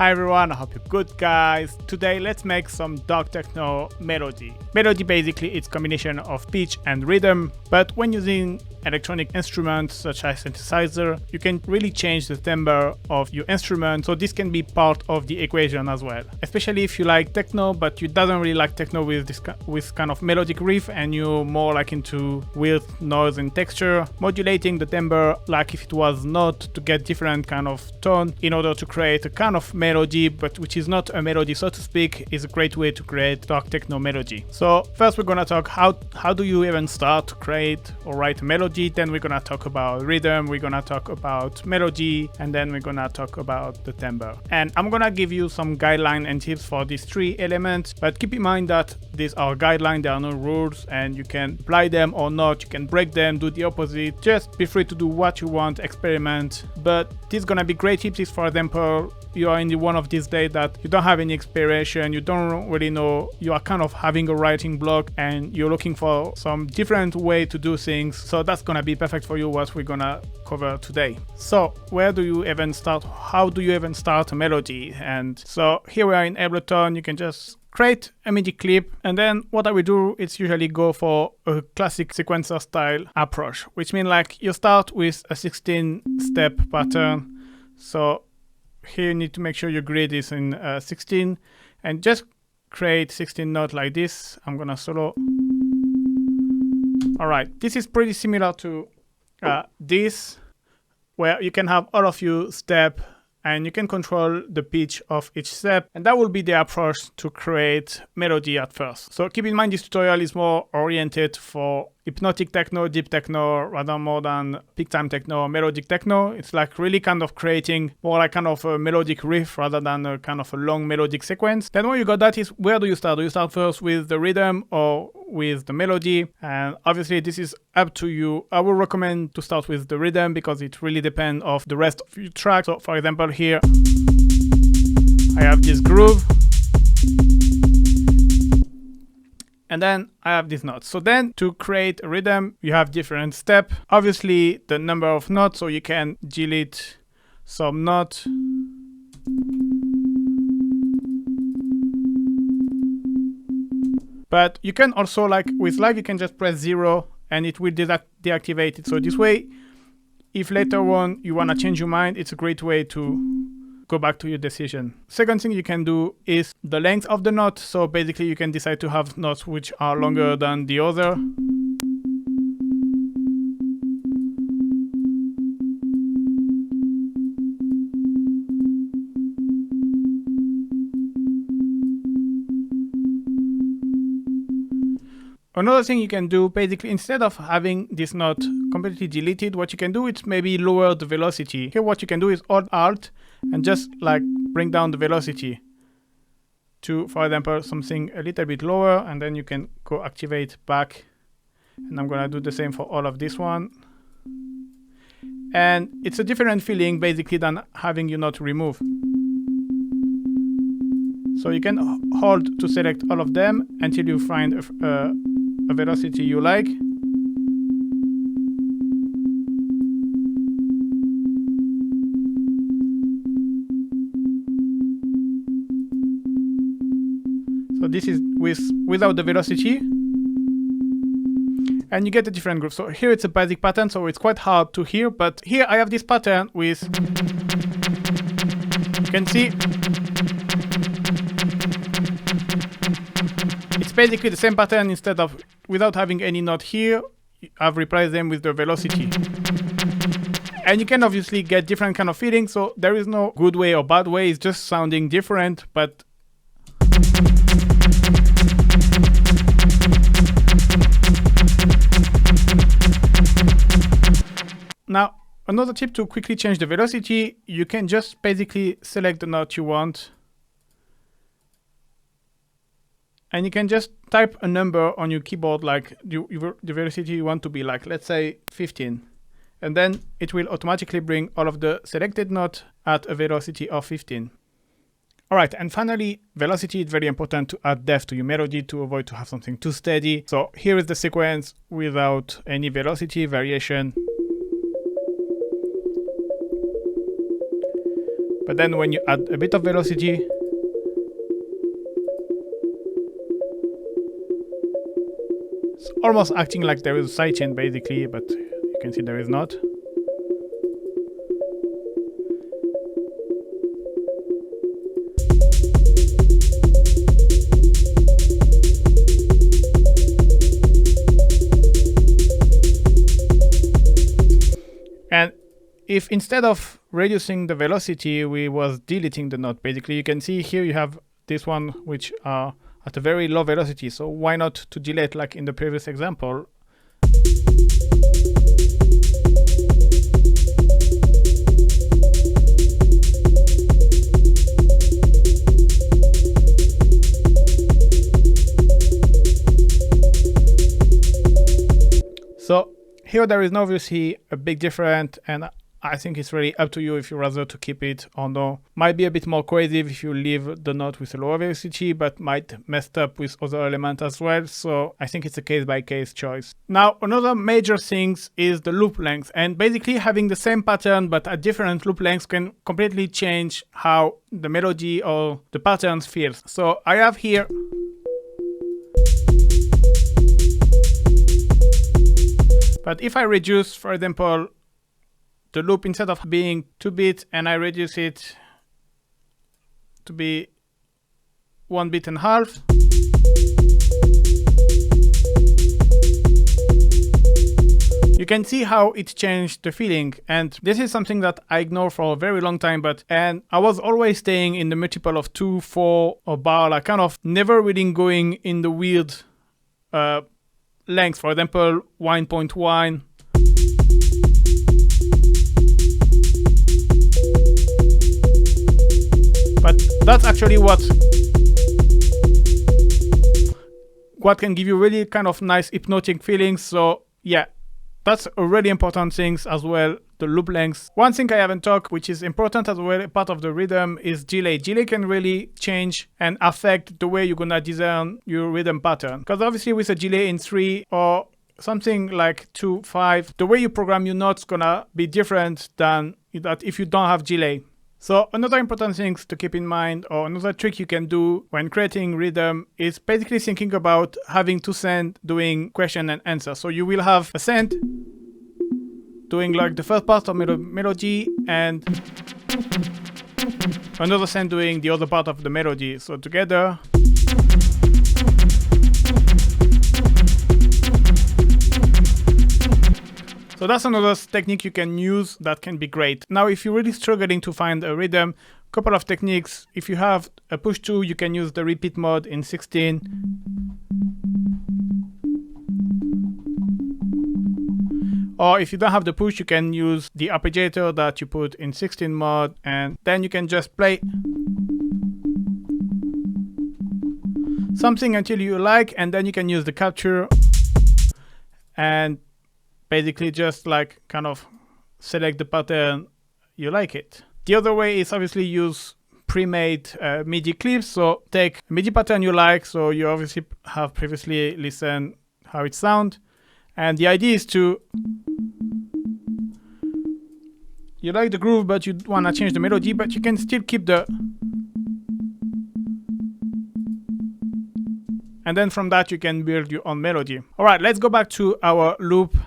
Hi everyone, I hope you're good guys. Today let's make some dark techno melody. Melody basically it's combination of pitch and rhythm, but when using electronic instruments such as synthesizer, you can really change the timbre of your instrument, so this can be part of the equation as well. Especially if you like techno, but you doesn't really like techno with this kind of melodic riff and you're more like into with noise and texture, modulating the timbre like if it was not to get different kind of tone in order to create a kind of melody, but which is not a melody so to speak, is a great way to create dark techno melody. So first we're gonna talk how do you even start to create or write a melody. Then we're gonna talk about rhythm, we're gonna talk about melody, and then we're gonna talk about the timbre. And I'm gonna give you some guidelines and tips for these three elements, but keep in mind that these are guidelines, there are no rules, and you can apply them or not, you can break them, do the opposite, just be free to do what you want, experiment. But this is gonna be great tips if, for example, you are in one of these days that you don't have any inspiration, you don't really know, you are kind of having a writing block and you're looking for some different way to do things. So that's gonna be perfect for you, what we're gonna cover today. So where do you even start? How do you even start a melody? And so here we are in Ableton, you can just create a MIDI clip, and then what I will do is usually go for a classic sequencer style approach, which means like you start with a 16-step pattern. So here you need to make sure your grid is in 16 and just create 16 notes like this. I'm gonna solo. All right, this is pretty similar to this, where you can have all of your step and you can control the pitch of each step, and that will be the approach to create melody at first. So keep in mind this tutorial is more oriented for hypnotic techno, deep techno, rather more than peak time techno or melodic techno. It's like really kind of creating more like kind of a melodic riff rather than a kind of a long melodic sequence. Then when you got that is, where do you start? Do you start first with the rhythm or with the melody? And obviously this is up to you. I will recommend to start with the rhythm because it really depends on the rest of your track. So for example here, I have this groove. And then I have these notes. So then to create a rhythm, you have different steps. Obviously the number of notes, so you can delete some notes. But you can also, like with live, you can just press 0 and it will deactivate it. So this way, if later on you want to change your mind, it's a great way to go back to your decision. Second thing you can do is the length of the note. So basically you can decide to have notes which are longer than the other. Another thing you can do, basically, instead of having this note completely deleted, what you can do is maybe lower the velocity. Here what you can do is hold Alt and just like bring down the velocity to, for example, something a little bit lower, and then you can go activate back. And I'm gonna do the same for all of this one. And it's a different feeling basically than having your note removed. So you can hold to select all of them until you find a velocity you like. So this is without the velocity. And you get a different groove. So here it's a basic pattern, so it's quite hard to hear, but here I have this pattern with, you can see, it's basically the same pattern. Instead of, without having any note here, I've replaced them with the velocity. And you can obviously get different kind of feelings, so there is no good way or bad way, it's just sounding different, but now, another tip to quickly change the velocity, you can just basically select the note you want. And you can just type a number on your keyboard, like the velocity you want to be like, let's say 15. And then it will automatically bring all of the selected notes at a velocity of 15. All right, and finally, velocity is very important to add depth to your melody to avoid to have something too steady. So here is the sequence without any velocity variation. But then when you add a bit of velocity, it's almost acting like there is a sidechain basically, but you can see there is not. And if instead of reducing the velocity, we was deleting the note, basically, you can see here you have this one which are at a very low velocity. So why not to delete like in the previous example? So here there is obviously a big difference, and I think it's really up to you if you rather to keep it or no. Might be a bit more cohesive if you leave the note with a lower velocity, but might mess up with other elements as well. So I think it's a case-by-case choice. Now, another major thing is the loop length. And basically having the same pattern but at different loop lengths can completely change how the melody or the patterns feels. So I have here but if I reduce, for example, the loop instead of being 2 bits and I reduce it to be 1.5 bits, you can see how it changed the feeling. And this is something that I ignored for a very long time, and I was always staying in the multiple of 2, 4 or bar, like kind of never really going in the weird length, for example 1.1. But that's actually what can give you really kind of nice hypnotic feelings. So yeah, that's a really important thing as well, the loop length. One thing I haven't talked, which is important as well, part of the rhythm, is delay. Delay can really change and affect the way you're gonna design your rhythm pattern. Because obviously with a delay in 3 or something like 2, 5, the way you program your notes gonna be different than that if you don't have delay. So another important thing to keep in mind, or another trick you can do when creating rhythm, is basically thinking about having 2 send doing question and answer. So you will have a send doing like the first part of melody and another send doing the other part of the melody. So together. So that's another technique you can use that can be great. Now, if you're really struggling to find a rhythm, a couple of techniques. If you have a push 2, you can use the repeat mode in 16. Or if you don't have the push, you can use the arpeggiator that you put in 16 mode, and then you can just play something until you like, and then you can use the capture and basically just like kind of select the pattern you like it. The other way is obviously use pre-made MIDI clips. So take a MIDI pattern you like, so you obviously have previously listened how it sounds, and the idea is to you like the groove but you want to change the melody, but you can still keep the, and then from that you can build your own melody. All right, let's go back to our loop.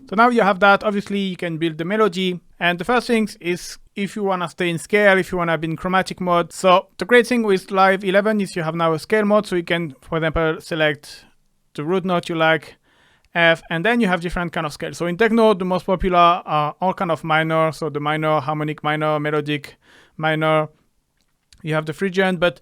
So now you have that, obviously you can build the melody. And the first thing is if you want to stay in scale, if you want to be in chromatic mode. So the great thing with Live 11 is you have now a scale mode. So you can, for example, select the root note you like, F, and then you have different kind of scales. So in techno, the most popular are all kind of minor. So the minor, harmonic minor, melodic minor. You have the Phrygian, but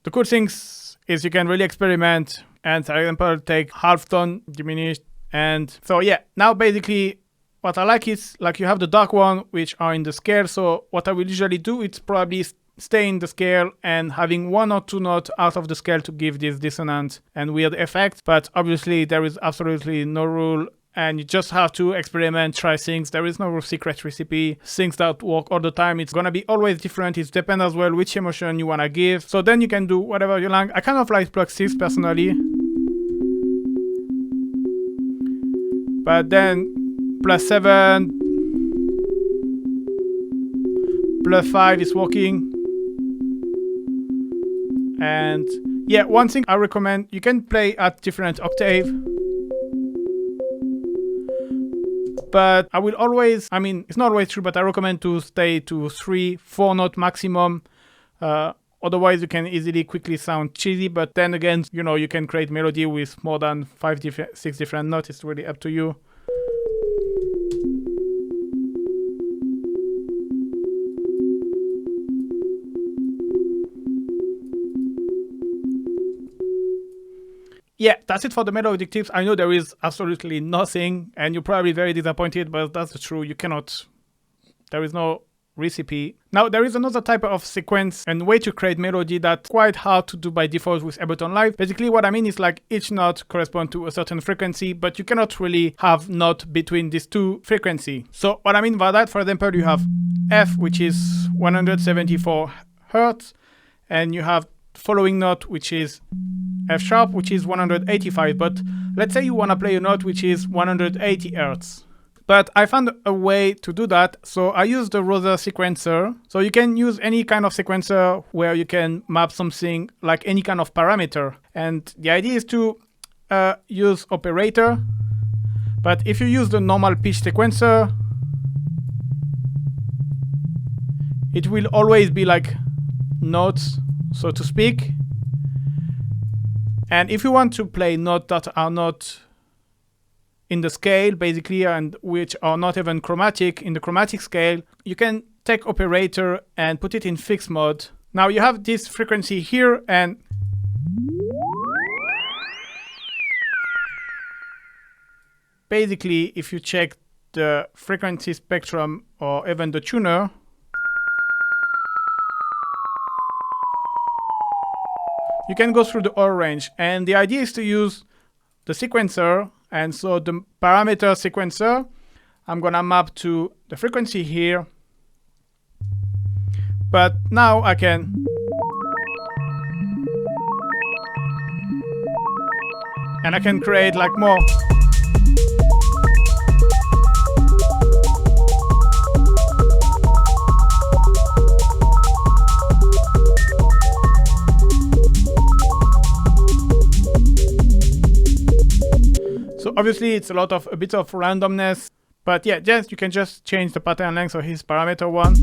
the cool things is you can really experiment and, for example, take half tone diminished. And so yeah, now basically what I like is like you have the dark one which are in the scale. So what I will usually do is probably stay in the scale and having 1 or 2 notes out of the scale to give this dissonance and weird effect. But obviously there is absolutely no rule and you just have to experiment, try things. There is no secret recipe, things that work all the time. It's gonna be always different. It depends as well which emotion you wanna give. So then you can do whatever you like. I kind of like plug 6 personally. But then +7, +5 is working. And yeah, one thing I recommend, you can play at different octave. But I will always, I mean, it's not always true, but I recommend to stay to 3-4 note maximum. Otherwise, you can easily quickly sound cheesy. But then again, you know, you can create melody with more than 6 different notes. It's really up to you. Yeah, that's it for the melodic tips. I know there is absolutely nothing, and you're probably very disappointed, but that's true. You cannot, there is no recipe. Now, there is another type of sequence and way to create melody that's quite hard to do by default with Ableton Live. Basically, what I mean is like each note corresponds to a certain frequency, but you cannot really have note between these two frequencies. So what I mean by that, for example, you have F, which is 174 Hertz, and you have following note, which is F sharp, which is 185, but let's say you want to play a note which is 180 Hertz. But I found a way to do that, so I use the Rosa sequencer. So you can use any kind of sequencer where you can map something like any kind of parameter. And the idea is to use operator, but if you use the normal pitch sequencer, it will always be like notes, so to speak. And if you want to play notes that are not in the scale, basically, and which are not even chromatic, in the chromatic scale, you can take operator and put it in fixed mode. Now you have this frequency here, and basically, if you check the frequency spectrum or even the tuner, you can go through the whole range. And the idea is to use the sequencer. And so the parameter sequencer, I'm going to map to the frequency here. But now I can create like more. So obviously it's a bit of randomness, but yeah, you can just change the pattern length of his parameter one.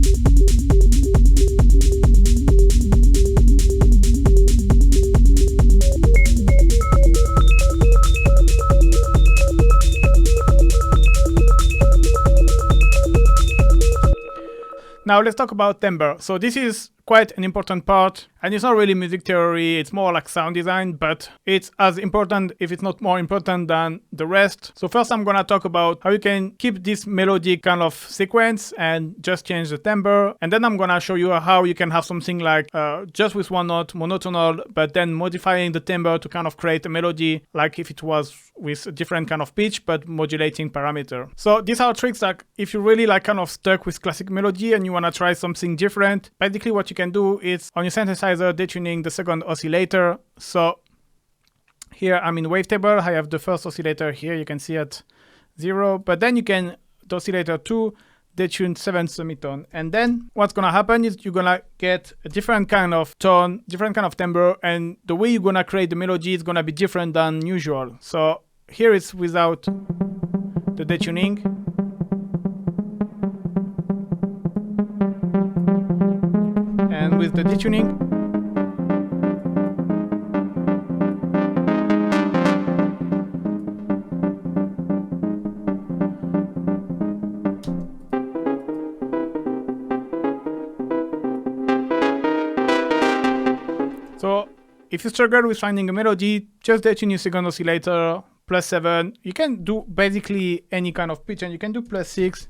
Now let's talk about timbre. So this is quite an important part, and it's not really music theory, it's more like sound design, but it's as important, if it's not more important, than the rest. So first I'm gonna talk about how you can keep this melodic kind of sequence and just change the timbre, and then I'm gonna show you how you can have something like just with one note, monotonal, but then modifying the timbre to kind of create a melody like if it was with a different kind of pitch, but modulating parameter. So these are tricks like if you're really like kind of stuck with classic melody and you wanna try something different, basically what you can do is on your synthesizer detuning the second oscillator. So here I'm in wavetable, I have the first oscillator here, you can see at 0, but then you can, the oscillator 2, detune 7th semitone, and then what's gonna happen is you're gonna get a different kind of tone, different kind of timbre, and the way you're gonna create the melody is gonna be different than usual. So here it's without the detuning. And with the detuning, so if you struggle with finding a melody, just detune your second oscillator, +7. You can do basically any kind of pitch, and you can do +6.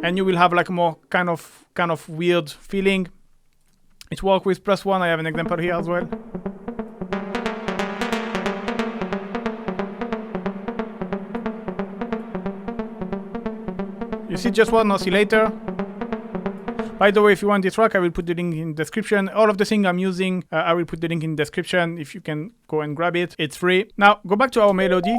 And you will have like a more kind of weird feeling. It works with +1. I have an example here as well. You see just one oscillator. By the way, if you want this track, I will put the link in the description. All of the things I'm using, I will put the link in the description if you can go and grab it. It's free. Now, go back to our melody.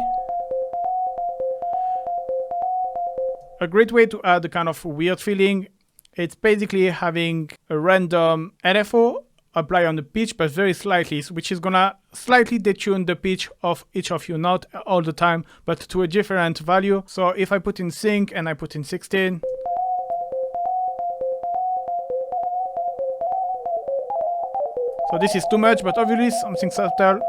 a great way to add a kind of weird feeling, it's basically having a random LFO apply on the pitch, but very slightly, which is gonna slightly detune the pitch of each of you, not all the time, but to a different value. So if I put in sync and I put in 16, so this is too much, but obviously something subtle.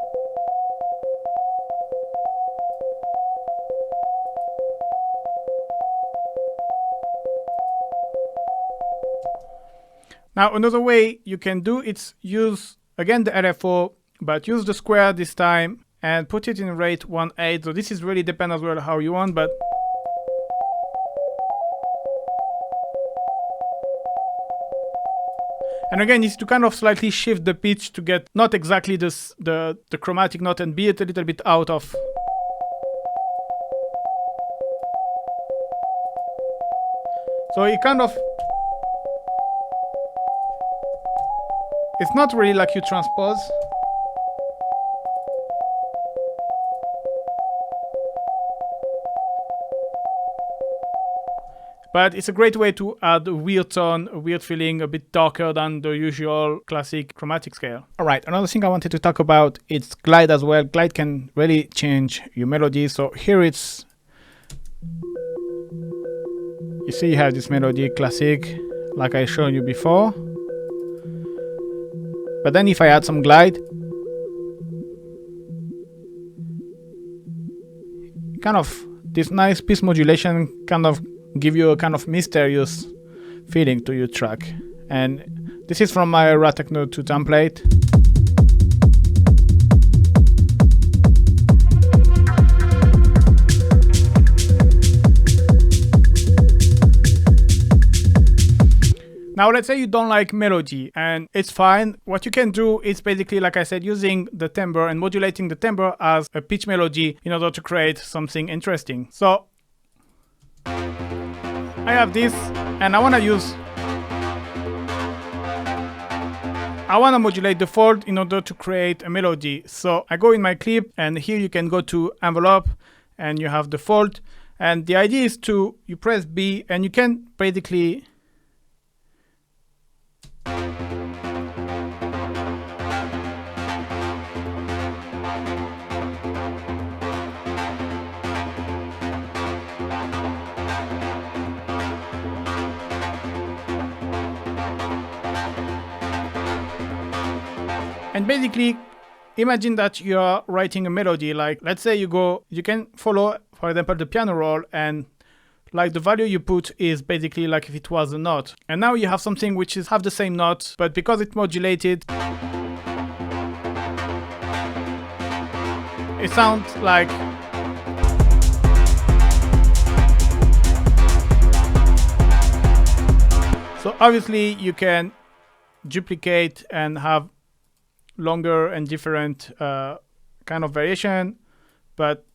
Now another way you can do it's use again the LFO, but use the square this time and put it in rate 1/8. So this is really depend as well how you want, but and again it's to kind of slightly shift the pitch to get not exactly this the chromatic note and be it a little bit out of. So it kind of, it's not really like you transpose. But it's a great way to add a weird tone, a weird feeling, a bit darker than the usual classic chromatic scale. All right, another thing I wanted to talk about is glide as well. Glide can really change your melody. So here it's, you see you have this melody, classic, like I showed you before. But then if I add some glide, kind of this nice pitch modulation kind of give you a kind of mysterious feeling to your track. And this is from my Raw Techno 2 template. Now let's say you don't like melody, and it's fine. What you can do is basically, like I said, using the timbre and modulating the timbre as a pitch melody in order to create something interesting. So I have this, and I want to modulate the fold in order to create a melody. So I go in my clip, and here you can go to envelope, and you have the fold. And the idea is you press B, and you can basically imagine that you are writing a melody. Like let's say you can follow, for example, the piano roll, and like the value you put is basically like if it was a note. And now you have something which is half the same note, but because it's modulated, it sounds like so obviously you can duplicate and have longer and different kind of variation, but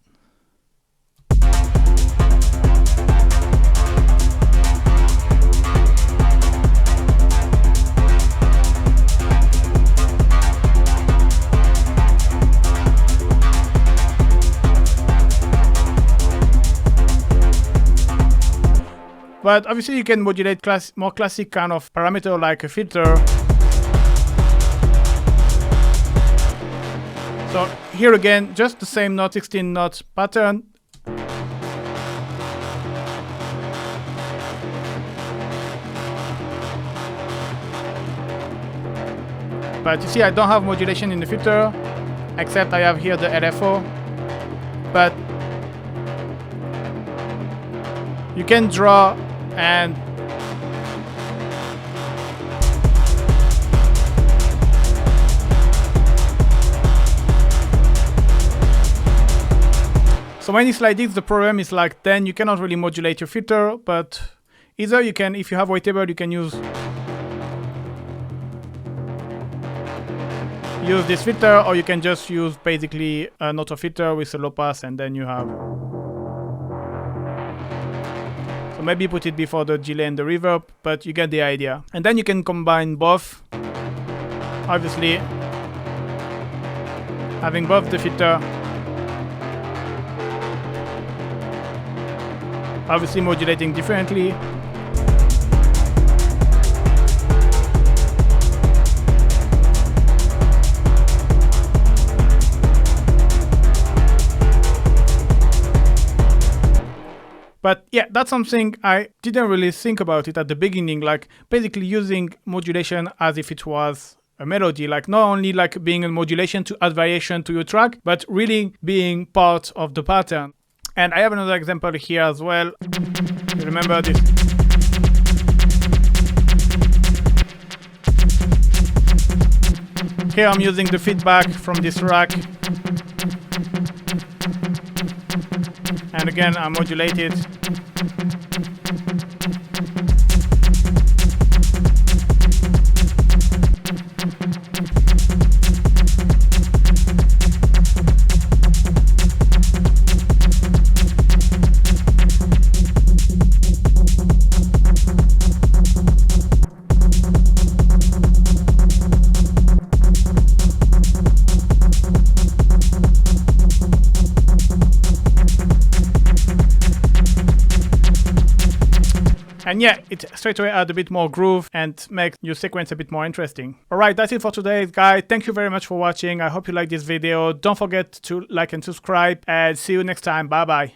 obviously you can modulate more classic kind of parameter like a filter. So here again, just the same note, 16 note pattern. But you see, I don't have modulation in the filter, except I have here the LFO. But you can draw and so when it's like this, the problem is like then you cannot really modulate your filter, but either you can, if you have wavetable, you can use this filter, or you can just use basically an auto filter with a low pass, and then you have. So maybe put it before the delay and the reverb, but you get the idea. And then you can combine both. Obviously, having both the filter obviously modulating differently. But yeah, that's something I didn't really think about it at the beginning, like basically using modulation as if it was a melody, like not only like being a modulation to add variation to your track, but really being part of the pattern. And I have another example here as well. You remember this? Here I'm using the feedback from this rack. And again, I modulate it. And yeah, it straight away adds a bit more groove and makes your sequence a bit more interesting. Alright, that's it for today, guys. Thank you very much for watching. I hope you liked this video. Don't forget to like and subscribe, and see you next time. Bye bye.